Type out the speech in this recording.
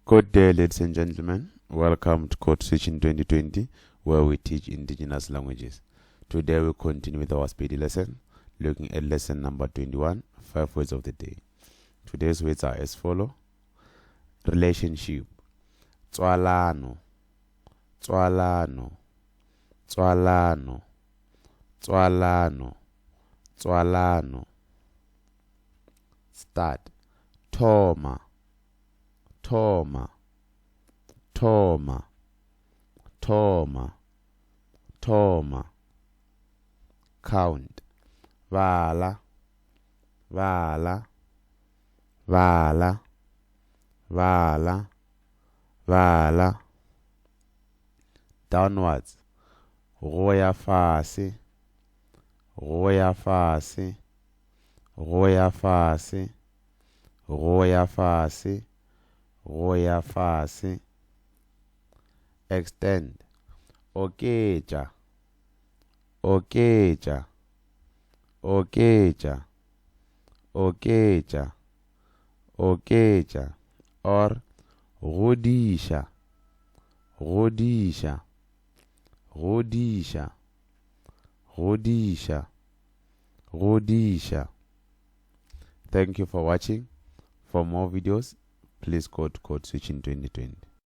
Good day, ladies and gentlemen. Welcome to Code Switching 2020, where we teach indigenous languages. Today we continue with our speedy lesson, looking at lesson number 21, 5 words of the day. Today's words are as follow. Relationship. Tswalano, tswalano, tswalano, tswalano, tswalano. Start. Thoma, thoma, thoma, thoma, thoma. Count. Vala, vala, vala, vala, vala. Downwards. Roya fase, roya fase, roya fase, roya fase, roya fase. Extend. Okeja, okeja, okeja, okeja, okeja. Or rodisha, rodisha, rodisha, rodisha, rodisha. Thank you for watching. For more videos, please go to Code Switching 2020.